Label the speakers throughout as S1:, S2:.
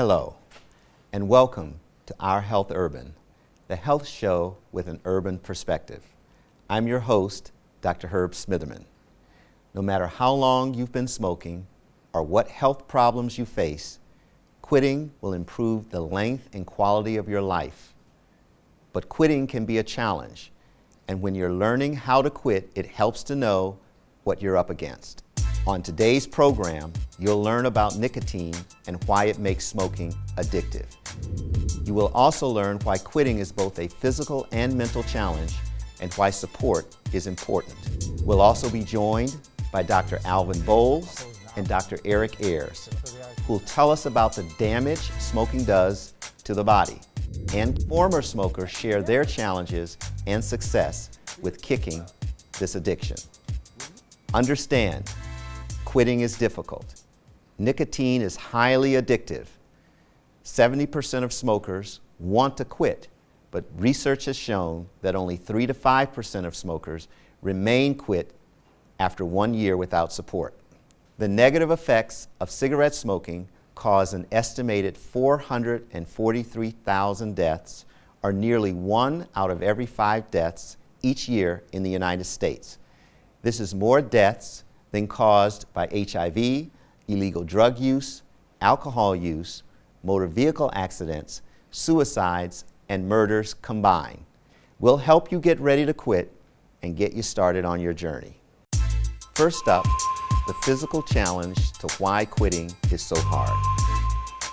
S1: Hello, and welcome to OurHealth Urban, the health show with an urban perspective. I'm your host, Dr. Herbert Smitherman. No matter how long you've been smoking or what health problems you face, quitting will improve the length and quality of your life. But quitting can be a challenge, and when you're learning how to quit, it helps to know what you're up against. On today's program, you'll learn about nicotine and why it makes smoking addictive. You will also learn why quitting is both a physical and mental challenge and why support is important. We'll also be joined by Dr. Alvin Bowles and Dr. Eric Ayers, who will tell us about the damage smoking does to the body. And former smokers share their challenges and success with kicking this addiction. Understand, quitting is difficult. Nicotine is highly addictive. 70% of smokers want to quit, but research has shown that only 3 to 5% of smokers remain quit after 1 year without support. The negative effects of cigarette smoking cause an estimated 443,000 deaths, or nearly 1 out of every 5 deaths each year in the United States. This is more deaths than caused by HIV, illegal drug use, alcohol use, motor vehicle accidents, suicides, and murders combined. We'll help you get ready to quit and get you started on your journey. First up, the physical challenge to why quitting is so hard.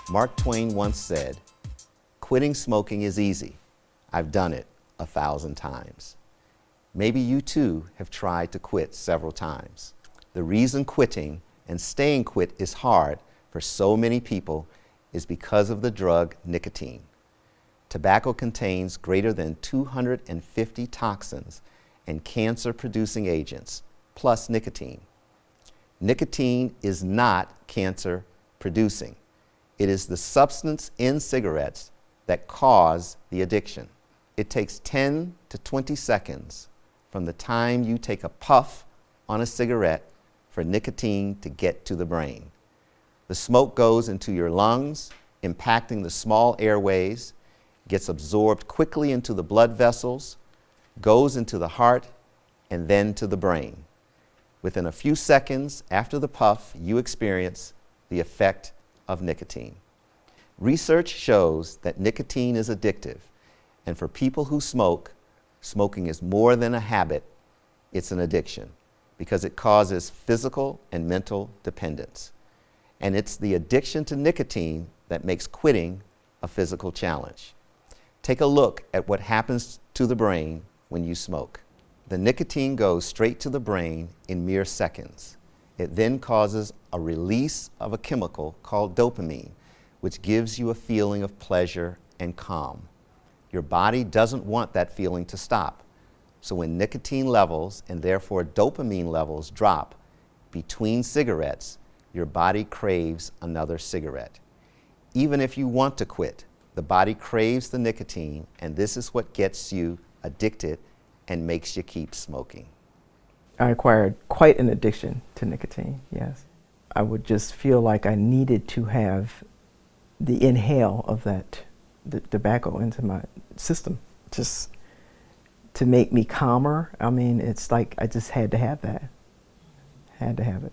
S1: Mark Twain once said, "Quitting smoking is easy. I've done it 1,000 times." Maybe you too have tried to quit several times. The reason quitting and staying quit is hard for so many people is because of the drug nicotine. Tobacco contains greater than 250 toxins and cancer-producing agents, plus nicotine. Nicotine is not cancer-producing. It is the substance in cigarettes that cause the addiction. It takes 10 to 20 seconds from the time you take a puff on a cigarette for nicotine to get to the brain. The smoke goes into your lungs, impacting the small airways, gets absorbed quickly into the blood vessels, goes into the heart, and then to the brain. Within a few seconds after the puff, you experience the effect of nicotine. Research shows that nicotine is addictive, and for people who smoke, smoking is more than a habit, it's an addiction, because it causes physical and mental dependence. And it's the addiction to nicotine that makes quitting a physical challenge. Take a look at what happens to the brain when you smoke. The nicotine goes straight to the brain in mere seconds. It then causes a release of a chemical called dopamine, which gives you a feeling of pleasure and calm. Your body doesn't want that feeling to stop. So when nicotine levels and therefore dopamine levels drop between cigarettes, your body craves another cigarette. Even if you want to quit, the body craves the nicotine, and this is what gets you addicted and makes you keep smoking.
S2: I acquired quite an addiction to nicotine, yes. I would just feel like I needed to have the inhale of the tobacco into my system, just to make me calmer. I mean, it's like I just had to have that. Had to have it.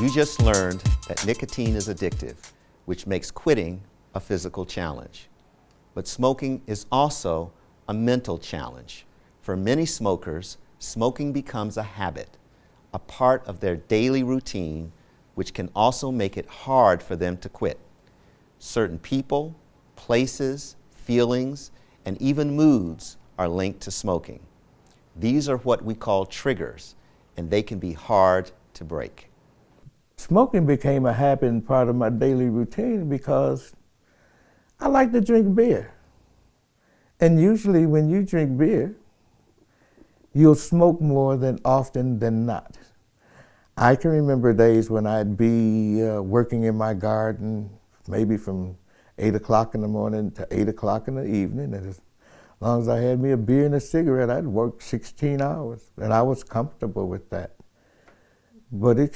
S1: You just learned that nicotine is addictive, which makes quitting a physical challenge. But smoking is also a mental challenge. For many smokers, smoking becomes a habit, a part of their daily routine, which can also make it hard for them to quit. Certain people, places, feelings, and even moods are linked to smoking. These are what we call triggers, and they can be hard to break.
S3: Smoking became a habit and part of my daily routine because I like to drink beer. And usually when you drink beer, you'll smoke more than often than not. I can remember days when I'd be working in my garden, maybe from 8 o'clock in the morning to 8 o'clock in the evening. And as long as I had me a beer and a cigarette, I'd work 16 hours. And I was comfortable with that. but it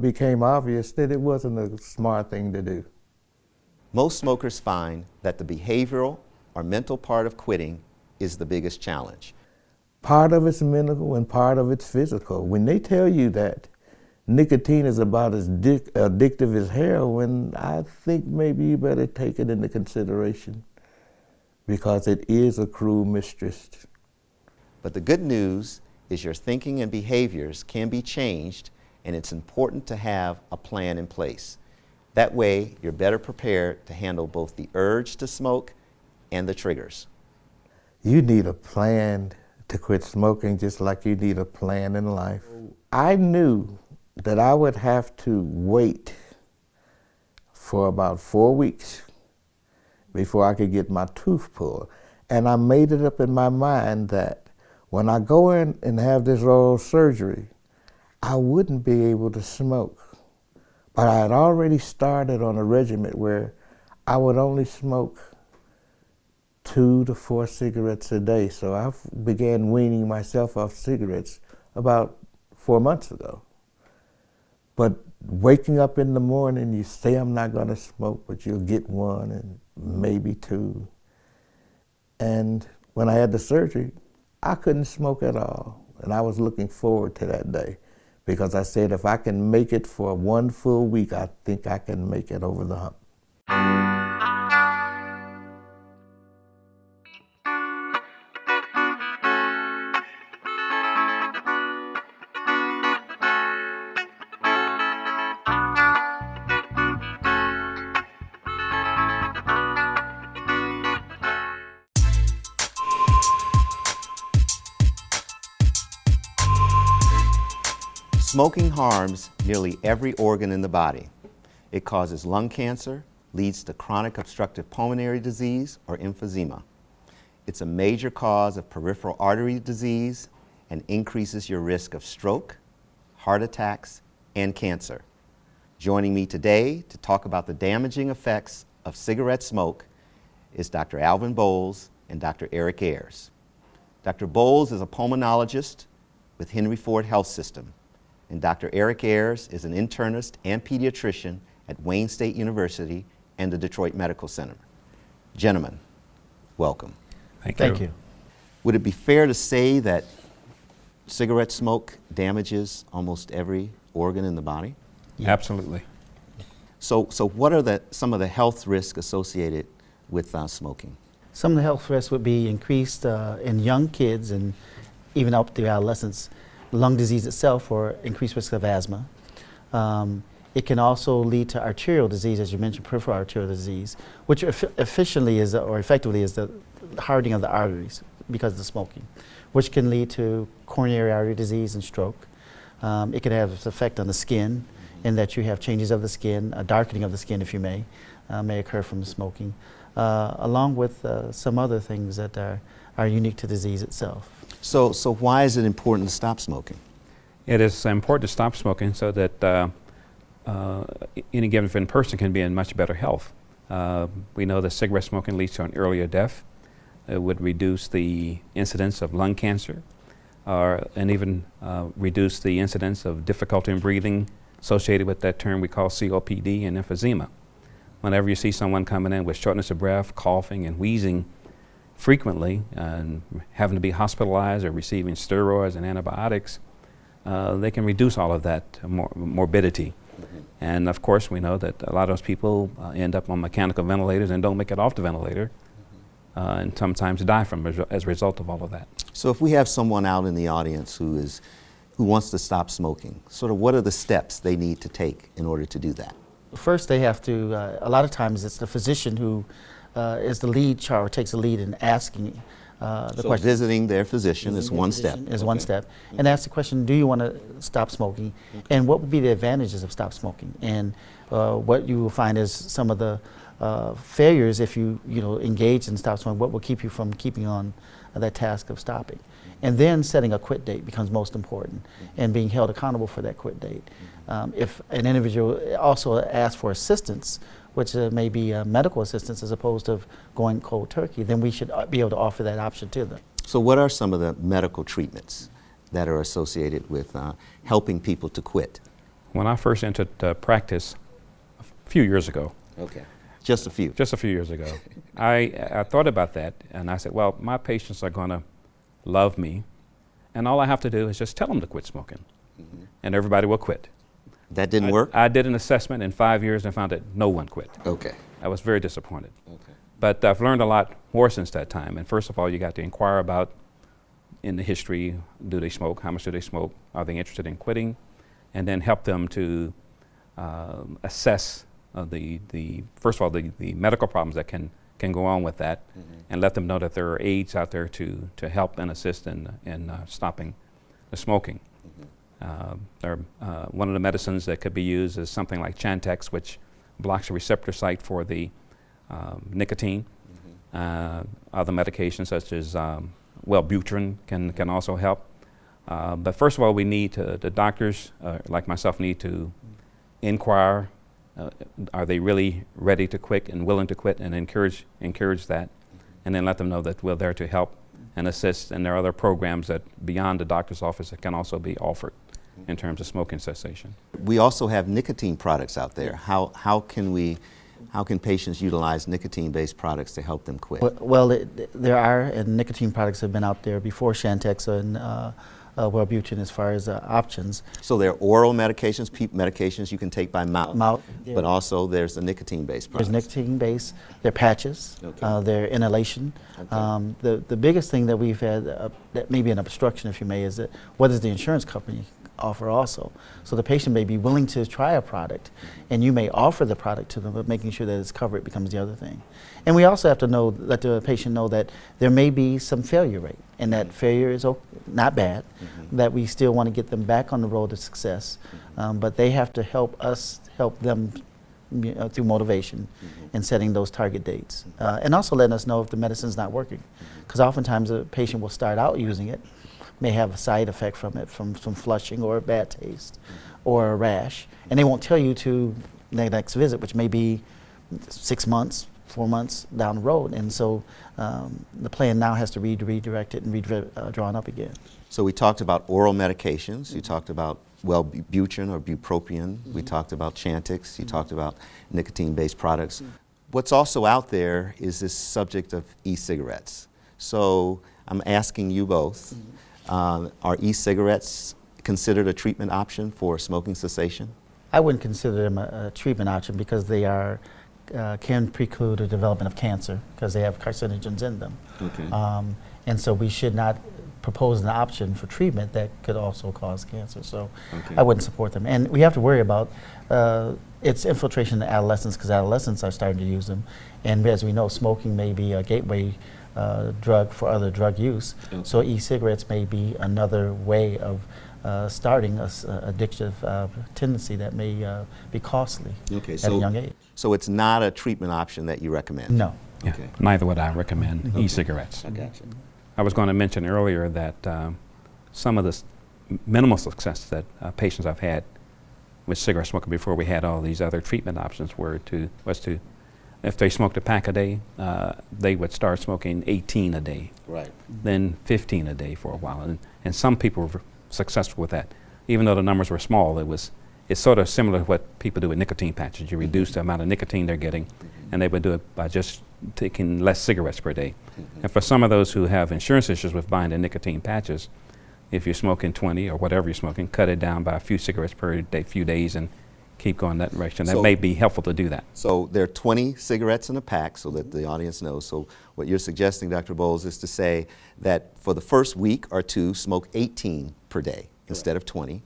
S3: became obvious that it wasn't a smart thing to do.
S1: Most smokers find that the behavioral or mental part of quitting is the biggest challenge.
S3: Part of it's mental and part of it's physical. When they tell you that nicotine is about as addictive as heroin, I think maybe you better take it into consideration, because it is a cruel mistress.
S1: But the good news is your thinking and behaviors can be changed, and it's important to have a plan in place. That way, you're better prepared to handle both the urge to smoke and the triggers.
S3: You need a plan to quit smoking just like you need a plan in life. I knew that I would have to wait for about 4 weeks before I could get my tooth pulled. And I made it up in my mind that when I go in and have this oral surgery, I wouldn't be able to smoke. But I had already started on a regimen where I would only smoke 2 to 4 cigarettes a day. So I began weaning myself off cigarettes about 4 months ago. But waking up in the morning, you say, I'm not going to smoke, but you'll get 1 and maybe 2. And when I had the surgery, I couldn't smoke at all. And I was looking forward to that day, because I said, if I can make it for 1 full week, I think I can make it over the hump.
S1: Smoking harms nearly every organ in the body. It causes lung cancer, leads to chronic obstructive pulmonary disease or emphysema. It's a major cause of peripheral artery disease and increases your risk of stroke, heart attacks, and cancer. Joining me today to talk about the damaging effects of cigarette smoke is Dr. Alvin Bowles and Dr. Eric Ayers. Dr. Bowles is a pulmonologist with Henry Ford Health System, and Dr. Eric Ayers is an internist and pediatrician at Wayne State University and the Detroit Medical Center. Gentlemen, welcome.
S4: Thank you.
S1: Would it be fair to say that cigarette smoke damages almost every organ in the body?
S4: Yeah. Absolutely.
S1: So what are some of the health risks associated with smoking?
S5: Some of the health risks would be increased in young kids and even up to adolescents, lung disease itself, or increased risk of asthma. It can also lead to arterial disease, as you mentioned, peripheral arterial disease, which effectively is the hardening of the arteries because of the smoking, which can lead to coronary artery disease and stroke. It can have its effect on the skin, in that you have changes of the skin, a darkening of the skin, if you may occur from the smoking, along with some other things that are unique to the disease itself.
S1: So why is it important to stop smoking?
S4: It is important to stop smoking so that any given person can be in much better health. We know that cigarette smoking leads to an earlier death. It would reduce the incidence of lung cancer, and even reduce the incidence of difficulty in breathing associated with that term we call COPD and emphysema. Whenever you see someone coming in with shortness of breath, coughing, and wheezing frequently, and having to be hospitalized or receiving steroids and antibiotics, they can reduce all of that morbidity. And of course, we know that a lot of those people end up on mechanical ventilators and don't make it off the ventilator, and sometimes die as a result of all of that.
S1: So if we have someone out in the audience who wants to stop smoking, sort of what are the steps they need to take in order to do that?
S5: First, they have to, a lot of times it's the physician who is the lead or takes the lead in asking the question.
S1: Visiting their physician is one step.
S5: One step. And ask the question, do you want to stop smoking? And what would be the advantages of stop smoking? And what you will find is some of the failures if you engage in stop smoking, what will keep you from keeping on that task of stopping. And then setting a quit date becomes most important, and being held accountable for that quit date. If an individual also asks for assistance, which may be medical assistance as opposed to going cold turkey, then we should be able to offer that option to them.
S1: So what are some of the medical treatments that are associated with helping people to quit?
S4: When I first entered practice a few years ago,
S1: Okay. Just a few.
S4: just a few years ago, I thought about that, and I said, well, my patients are going to love me, and all I have to do is just tell them to quit smoking, and everybody will quit.
S1: That didn't work?
S4: I did an assessment in 5 years and found that no one quit.
S1: Okay.
S4: I was very disappointed.
S1: Okay.
S4: But I've learned a lot more since that time. And first of all, you got to inquire about in the history, do they smoke? How much do they smoke? Are they interested in quitting? And then help them to assess first of all, the medical problems that can go on with that, and let them know that there are aids out there to help and assist in stopping the smoking. One of the medicines that could be used is something like Chantix, which blocks the receptor site for the nicotine. Other medications such as Wellbutrin can also help. But first of all, the doctors like myself need to inquire, are they really ready to quit and willing to quit, and encourage that, and then let them know that we're there to help and assist, and there are other programs that beyond the doctor's office that can also be offered in terms of smoking cessation.
S1: We also have nicotine products out there. How can patients utilize nicotine-based products to help them quit?
S5: Well, there are, and nicotine products have been out there before Chantix and Wellbutrin as far as options.
S1: So there are oral medications, medications you can take by mouth,
S5: yeah.
S1: but also there's the nicotine-based products.
S5: There's nicotine-based, they're patches,
S1: Okay.
S5: they're inhalation.
S1: Okay.
S5: The biggest thing that we've had, that may be an obstruction if you may, is that what does the insurance company offer also? So the patient may be willing to try a product, and you may offer the product to them, but making sure that it's covered becomes the other thing. And we also have to let the patient know that there may be some failure rate, and that failure is not bad, that we still want to get them back on the road to success, but they have to help us help them through motivation and setting those target dates. And also letting us know if the medicine's not working. Because oftentimes a patient will start out using it, may have a side effect from it, from some flushing or a bad taste or a rash, and they won't tell you to the next visit, which may be 6 months, 4 months down the road. And so the plan now has to be redirect it and drawn up again.
S1: So we talked about oral medications. You talked about Wellbutrin or bupropion. We talked about Chantix. You talked about nicotine-based products. What's also out there is this subject of e-cigarettes. So I'm asking you both, are e-cigarettes considered a treatment option for smoking cessation?
S5: I wouldn't consider them a treatment option because they can preclude the development of cancer because they have carcinogens in them.
S1: Okay.
S5: And so we should not propose an option for treatment that could also cause cancer. So
S1: Okay.
S5: I wouldn't support them. And we have to worry about its infiltration in adolescents because adolescents are starting to use them. And as we know, smoking may be a gateway drug for other drug use.
S1: Okay.
S5: So e-cigarettes may be another way of starting an addictive tendency that may be costly at a young age.
S1: So it's not a treatment option that you recommend?
S5: No.
S4: Yeah,
S1: Okay.
S4: neither would I recommend e-cigarettes.
S1: I got you.
S4: I was going to mention earlier that some of the minimal success that patients I've had with cigarette smoking before we had all these other treatment options was to, if they smoked a pack a day, they would start smoking 18 a day,
S1: Right.
S4: then 15 a day for a while. And some people were successful with that. Even though the numbers were small, it's sort of similar to what people do with nicotine patches. You reduce the amount of nicotine they're getting, and they would do it by just taking less cigarettes per day. And for some of those who have insurance issues with buying the nicotine patches, if you're smoking 20 or whatever you're smoking, cut it down by a few cigarettes per day, few days, and keep going that direction. That
S1: So-
S4: may be helpful to do that.
S1: So there are 20 cigarettes in a pack so that the audience knows. So what you're suggesting, Dr. Bowles, is to say that for the first week or two, smoke 18 per day instead of 20.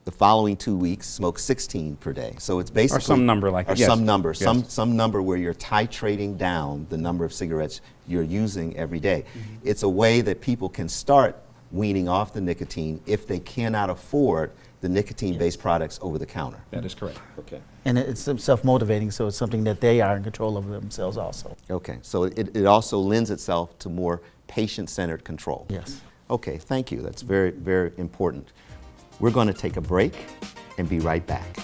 S1: The following 2 weeks, smoke 16 per day. So it's basically...
S4: Or some number like
S1: Or
S4: yes.
S1: some number,
S4: Yes.
S1: some number where you're titrating down the number of cigarettes you're using every day. It's a way that people can start weaning off the nicotine if they cannot afford the nicotine-based products over the counter.
S4: That is correct.
S1: Okay.
S5: And it's self-motivating, so it's something that they are in control of themselves also.
S1: Okay, so it also lends itself to more patient-centered control.
S5: Yes.
S1: Okay, thank you. That's very, very important. We're going to take a break and be right back.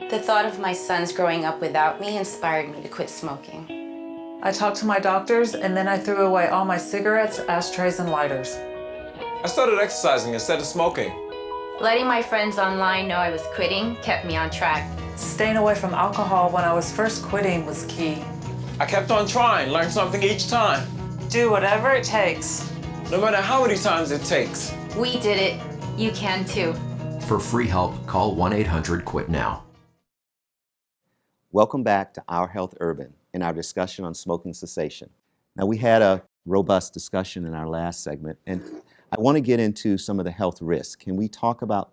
S6: The thought of my sons growing up without me inspired me to quit smoking.
S7: I talked to my doctors and then I threw away all my cigarettes, ashtrays, and lighters. I started exercising instead of smoking.
S6: Letting my friends online know I was quitting kept me on track.
S8: Staying away from alcohol when I was first quitting was key.
S7: I kept on trying, learned something each time.
S8: Do whatever it takes.
S7: No matter how many times it takes.
S6: We did it. You can too.
S9: For free help, call 1-800-QUIT-NOW.
S1: Welcome back to Our Health Urban and our discussion on smoking cessation. Now, we had a robust discussion in our last segment, and I want to get into some of the health risks. Can we talk about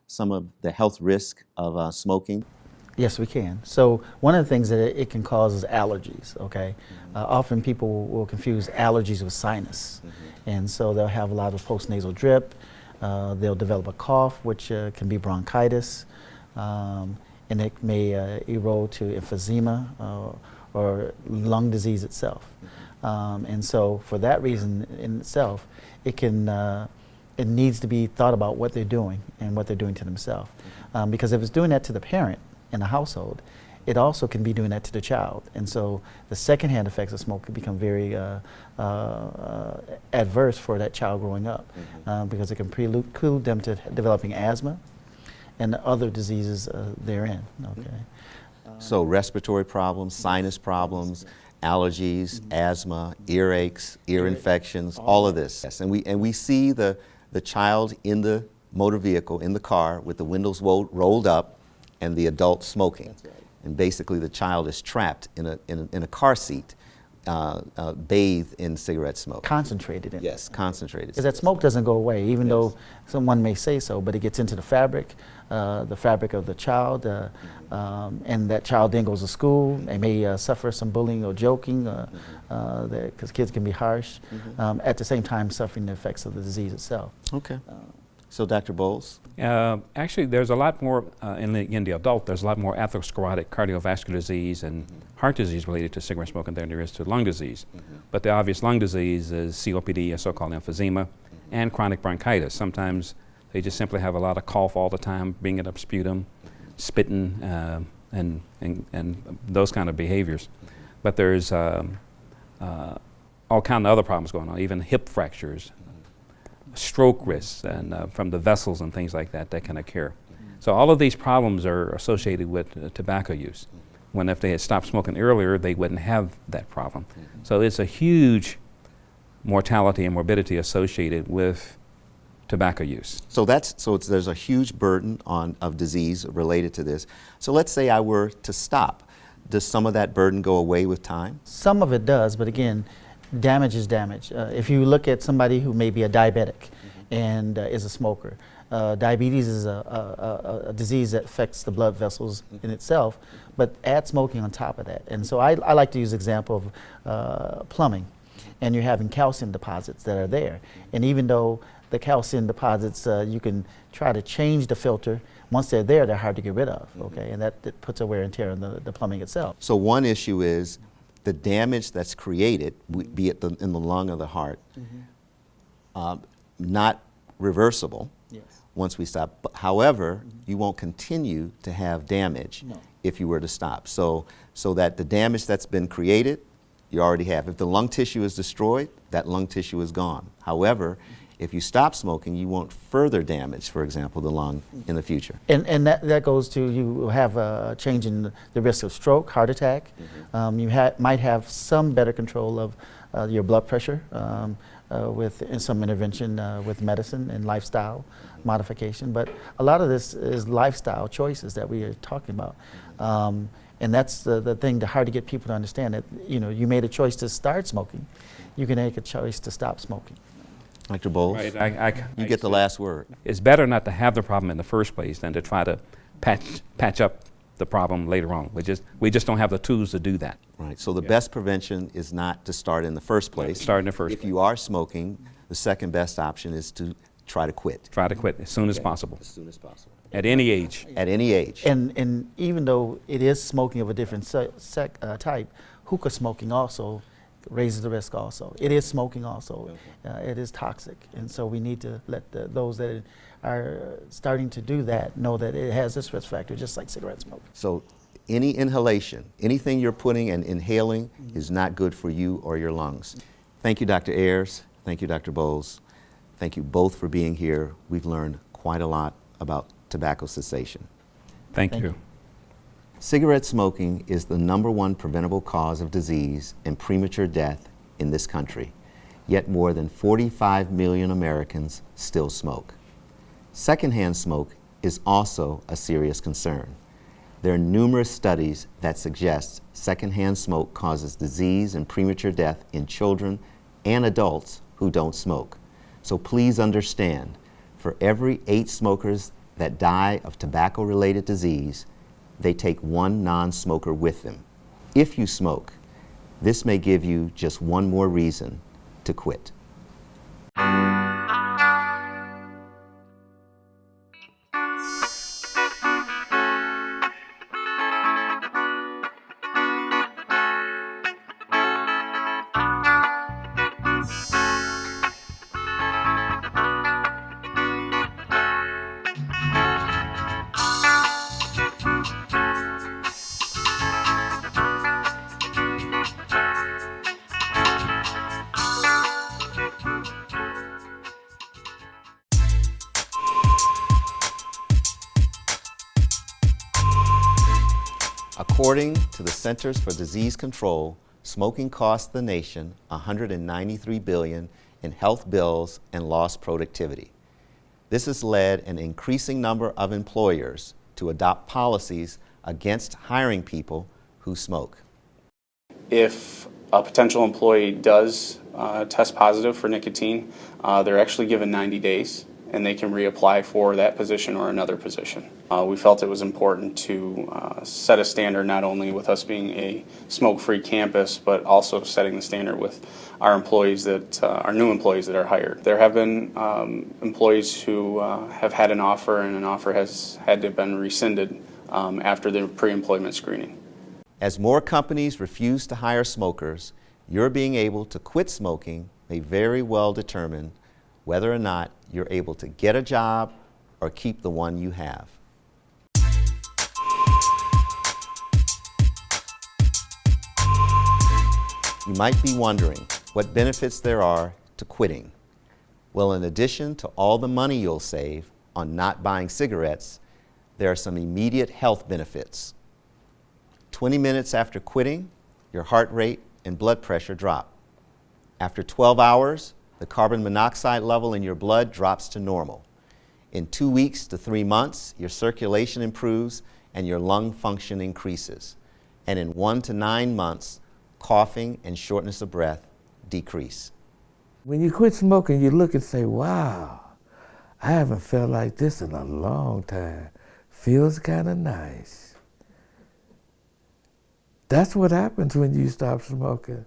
S1: some of the health risk of smoking?
S5: Yes, we can. So one of the things that it can cause is allergies, okay? Often people will confuse allergies with sinus. And so they'll have a lot of postnasal drip. They'll develop a cough, which can be bronchitis. And it may erode to emphysema or lung disease itself. And so for that reason in itself, it needs to be thought about what they're doing and what they're doing to themselves. Because if it's doing that to the parent in the household, it also can be doing that to the child. And so the secondhand effects of smoke can become very adverse for that child growing up, because it can preclude them to developing asthma and other diseases therein. Okay.
S1: So respiratory problems, sinus problems, allergies, asthma, earaches, ear infections, all of this. Yes. And we see the child in the motor vehicle, in the car, with the windows rolled up and the adult smoking. That's right. And basically the child is trapped in a car seat, bathed in cigarette smoke.
S5: Concentrated in it.
S1: Yes, concentrated.
S5: Because that smoke doesn't go away, even though someone may say so, but it gets into the fabric of the child, and that child then goes to school. They may suffer some bullying or joking, because kids can be harsh, at the same time suffering the effects of the disease itself.
S1: Okay. So Dr. Bowles?
S4: Actually, there's a lot more, in the adult, there's a lot more atherosclerotic cardiovascular disease and heart disease related to cigarette smoking than there is to lung disease. But the obvious lung disease is COPD, a so-called emphysema, and chronic bronchitis. Sometimes they just simply have a lot of cough all the time, bringing up sputum, spitting, and those kind of behaviors. But there's all kind of other problems going on, even hip fractures, stroke risks, and from the vessels and things like that can occur. So all of these problems are associated with tobacco use. When if they had stopped smoking earlier, they wouldn't have that problem. So it's a huge mortality and morbidity associated with tobacco use.
S1: So there's a huge burden of disease related to this. So let's say I were to stop. Does some of that burden go away with time?
S5: Some of it does, but again, damage is damage. If you look at somebody who may be a diabetic and is a smoker, diabetes is a disease that affects the blood vessels in itself, but add smoking on top of that. And so I like to use the example of plumbing, and you're having calcium deposits that are there. And even though the calcium deposits, you can try to change the filter, once they're there, they're hard to get rid of, okay? And that puts a wear and tear on the plumbing itself.
S1: So one issue is the damage that's created, be it in the lung or the heart, not reversible once we stop. But however, you won't continue to have damage if you were to stop. So that the damage that's been created, you already have. If the lung tissue is destroyed, that lung tissue is gone. However, if you stop smoking, you won't further damage, for example, the lung in the future.
S5: And that goes to, you have a change in the risk of stroke, heart attack. You might have some better control of your blood pressure with some intervention with medicine and lifestyle modification. But a lot of this is lifestyle choices that we are talking about. And that's the thing, hard to get people to understand that, you made a choice to start smoking. You can make a choice to stop smoking.
S1: Dr. Bowles,
S4: Right,
S1: you get the last word.
S4: It's better not to have the problem in the first place than to try to patch up the problem later on. We just don't have the tools to do that.
S1: Right, so the best prevention is not to start in the first place.
S4: Start in the first
S1: If
S4: place.
S1: you are smoking, the second best option is to try to quit.
S4: Try to quit as soon as possible.
S1: As soon as possible.
S4: At any age.
S1: At any age.
S5: And even though it is smoking of a different type, hookah smoking also raises the risk also. It is smoking also. It is toxic. And so we need to let those that are starting to do that know that it has this risk factor, just like cigarette smoke.
S1: So any inhalation, anything you're putting and inhaling is not good for you or your lungs. Thank you, Dr. Ayers. Thank you, Dr. Bowles. Thank you both for being here. We've learned quite a lot about tobacco cessation.
S4: Thank
S5: Thank
S4: you.
S5: you.
S1: Cigarette smoking is the #1 preventable cause of disease and premature death in this country, yet more than 45 million Americans still smoke. Secondhand smoke is also a serious concern. There are numerous studies that suggest secondhand smoke causes disease and premature death in children and adults who don't smoke. So please understand, for every 8 smokers that die of tobacco-related disease, they take 1 non-smoker with them. If you smoke, this may give you just one more reason to quit. According to the Centers for Disease Control, smoking costs the nation $193 billion in health bills and lost productivity. This has led an increasing number of employers to adopt policies against hiring people who smoke.
S10: If a potential employee does test positive for nicotine, they're actually given 90 days and they can reapply for that position or another position. We felt it was important to set a standard not only with us being a smoke-free campus, but also setting the standard with our employees that our new employees that are hired. There have been employees who have had an offer and an offer has had to have been rescinded after the pre-employment screening.
S1: As more companies refuse to hire smokers, your being able to quit smoking may very well determine whether or not you're able to get a job or keep the one you have. You might be wondering what benefits there are to quitting. Well, in addition to all the money you'll save on not buying cigarettes, there are some immediate health benefits. 20 minutes after quitting, your heart rate and blood pressure drop. After 12 hours, the carbon monoxide level in your blood drops to normal. In 2 weeks to 3 months, your circulation improves and your lung function increases. And in 1 to 9 months, coughing and shortness of breath decrease.
S3: When you quit smoking, you look and say, wow, I haven't felt like this in a long time. Feels kind of nice. That's what happens when you stop smoking.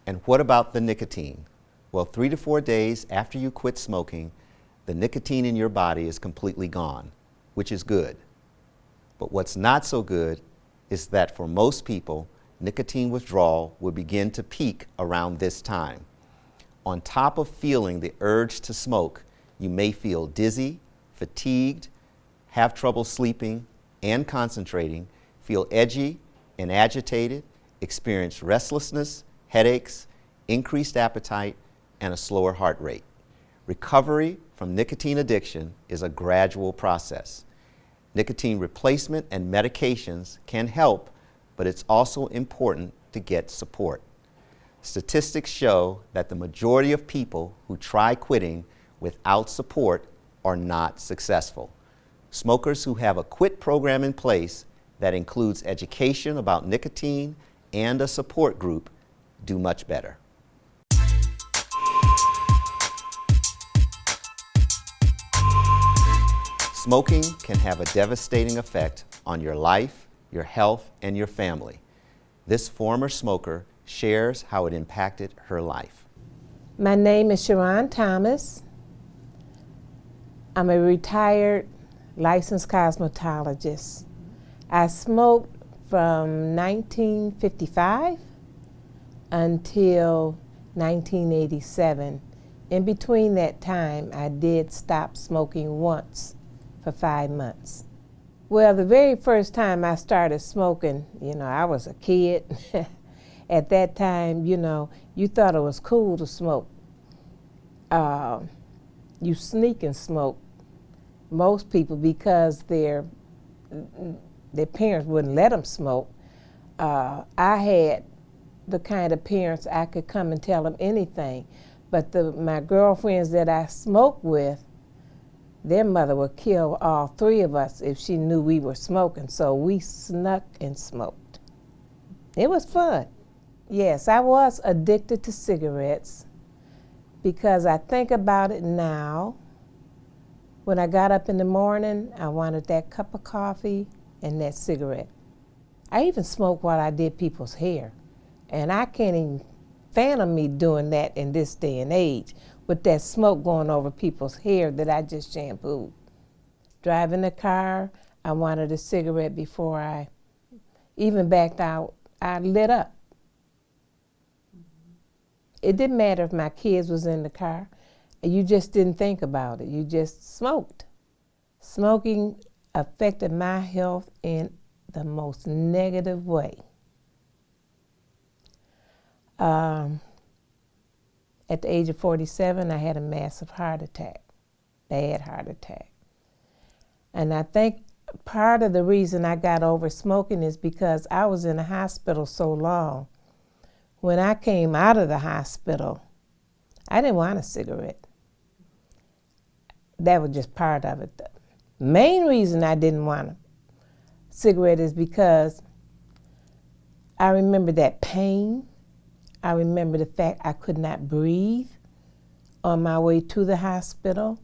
S1: And what about the nicotine? Well, 3 to 4 days after you quit smoking, the nicotine in your body is completely gone, which is good. But what's not so good is that for most people, nicotine withdrawal will begin to peak around this time. On top of feeling the urge to smoke, you may feel dizzy, fatigued, have trouble sleeping and concentrating, feel edgy and agitated, experience restlessness, headaches, increased appetite, and a slower heart rate. Recovery from nicotine addiction is a gradual process. Nicotine replacement and medications can help, but it's also important to get support. Statistics show that the majority of people who try quitting without support are not successful. Smokers who have a quit program in place that includes education about nicotine and a support group do much better. Smoking can have a devastating effect on your life, your health, and your family. This former smoker shares how it impacted her life.
S11: My name is Sharon Thomas. I'm a retired licensed cosmetologist. I smoked from 1955 until 1987. In between that time, I did stop smoking once for 5 months. Well, the very first time I started smoking, I was a kid. At that time, you thought it was cool to smoke. you sneak and smoke. Most people, because their parents wouldn't let them smoke, I had the kind of parents I could come and tell them anything. But my girlfriends that I smoked with, their mother would kill all three of us if she knew we were smoking. So we snuck and smoked. It was fun. Yes, I was addicted to cigarettes because I think about it now. When I got up in the morning, I wanted that cup of coffee and that cigarette. I even smoked while I did people's hair. And I can't even fathom me doing that in this day and age with that smoke going over people's hair that I just shampooed. Driving the car, I wanted a cigarette before I even backed out. I lit up. It didn't matter if my kids was in the car. You just didn't think about it. You just smoked. Smoking affected my health in the most negative way. At the age of 47, I had a massive heart attack, bad heart attack. And I think part of the reason I got over smoking is because I was in the hospital so long. When I came out of the hospital, I didn't want a cigarette. That was just part of it. The main reason I didn't want a cigarette is because I remember that pain. I remember the fact I could not breathe on my way to the hospital.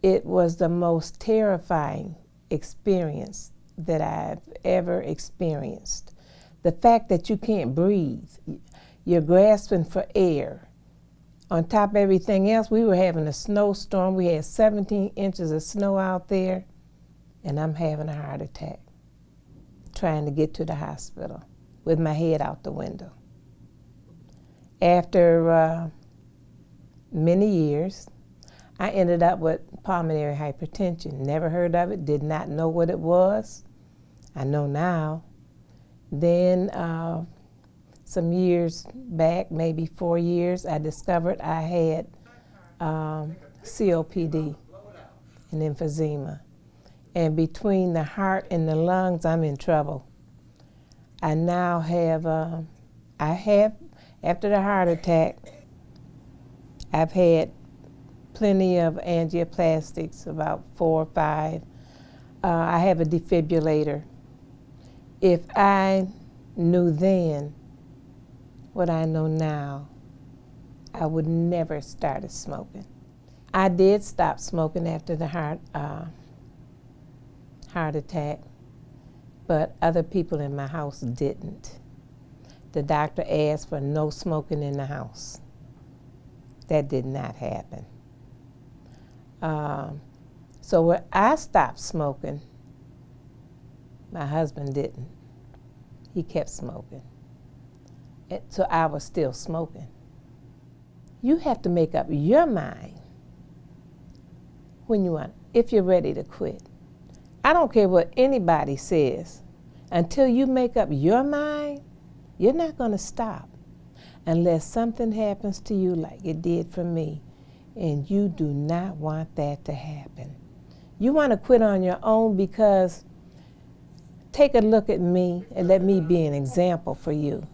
S11: It was the most terrifying experience that I've ever experienced. The fact that you can't breathe, you're grasping for air. On top of everything else, we were having a snowstorm. We had 17 inches of snow out there, and I'm having a heart attack, trying to get to the hospital with my head out the window. After many years, I ended up with pulmonary hypertension. Never heard of it, did not know what it was. I know now. Then some years back, maybe 4 years, I discovered I had COPD and emphysema. And between the heart and the lungs, I'm in trouble. I now have, after the heart attack, I've had plenty of angioplastics, about 4 or 5. I have a defibrillator. If I knew then what I know now, I would never started smoking. I did stop smoking after the heart attack, but other people in my house didn't. The doctor asked for no smoking in the house. That did not happen. So when I stopped smoking, my husband didn't. He kept smoking. So I was still smoking. You have to make up your mind when you want, if you're ready to quit. I don't care what anybody says. Until you make up your mind, you're not going to stop unless something happens to you like it did for me, and you do not want that to happen. You want to quit on your own because take a look at me and let me be an example for you.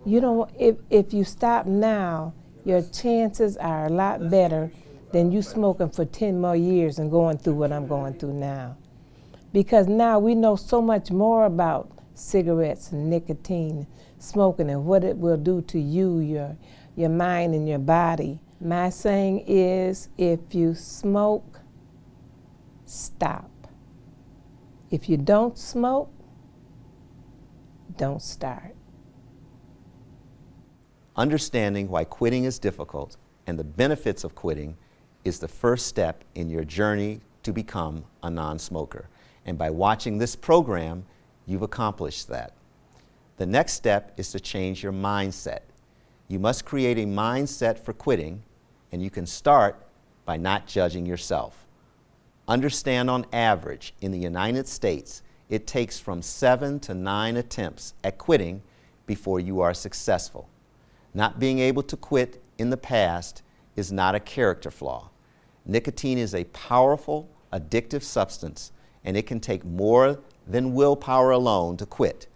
S11: You don't, if you stop now, your chances are a lot better than you smoking for 10 more years and going through what I'm going through now. Because now we know so much more about cigarettes and nicotine, smoking, and what it will do to you, your mind and your body. My saying is, if you smoke, stop. If you don't smoke, don't start.
S1: Understanding why quitting is difficult and the benefits of quitting is the first step in your journey to become a non-smoker. And by watching this program, you've accomplished that. The next step is to change your mindset. You must create a mindset for quitting, and you can start by not judging yourself. Understand, on average, in the United States, it takes from 7 to 9 attempts at quitting before you are successful. Not being able to quit in the past is not a character flaw. Nicotine is a powerful, addictive substance, and it can take more than willpower alone to quit.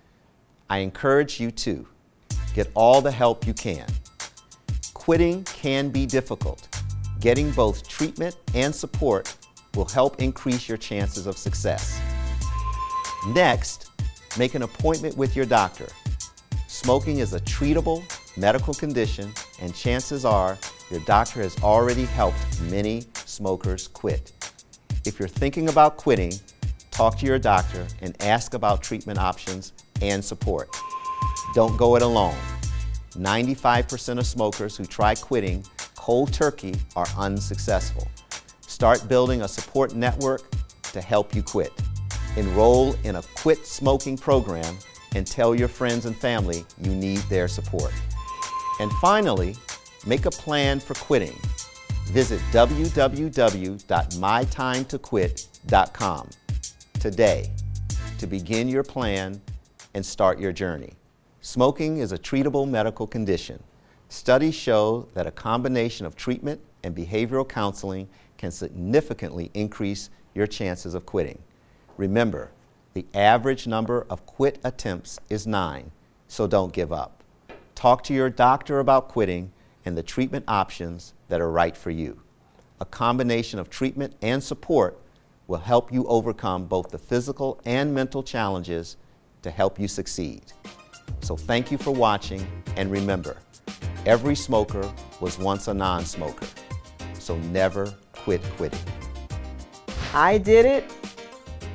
S1: I encourage you to get all the help you can. Quitting can be difficult. Getting both treatment and support will help increase your chances of success. Next, make an appointment with your doctor. Smoking is a treatable medical condition, and chances are your doctor has already helped many smokers quit. If you're thinking about quitting, talk to your doctor and ask about treatment options and support. Don't go it alone. 95% of smokers who try quitting cold turkey are unsuccessful. Start building a support network to help you quit. Enroll in a quit smoking program and tell your friends and family you need their support. And finally, make a plan for quitting. Visit www.mytimetoquit.com today to begin your plan and start your journey. Smoking is a treatable medical condition. Studies show that a combination of treatment and behavioral counseling can significantly increase your chances of quitting. Remember, the average number of quit attempts is 9, so don't give up. Talk to your doctor about quitting and the treatment options that are right for you. A combination of treatment and support will help you overcome both the physical and mental challenges to help you succeed. So thank you for watching, and remember, every smoker was once a non-smoker, so never quit quitting.
S2: I did it,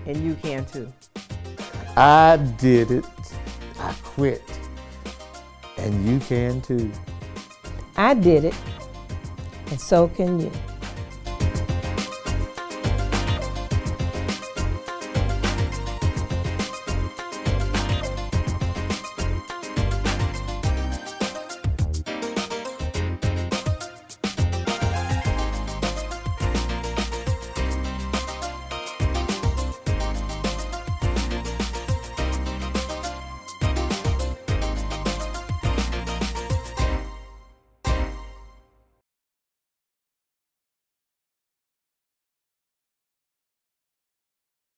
S2: and you can too.
S3: I did it. I quit. And you can too.
S11: I did it, and so can you.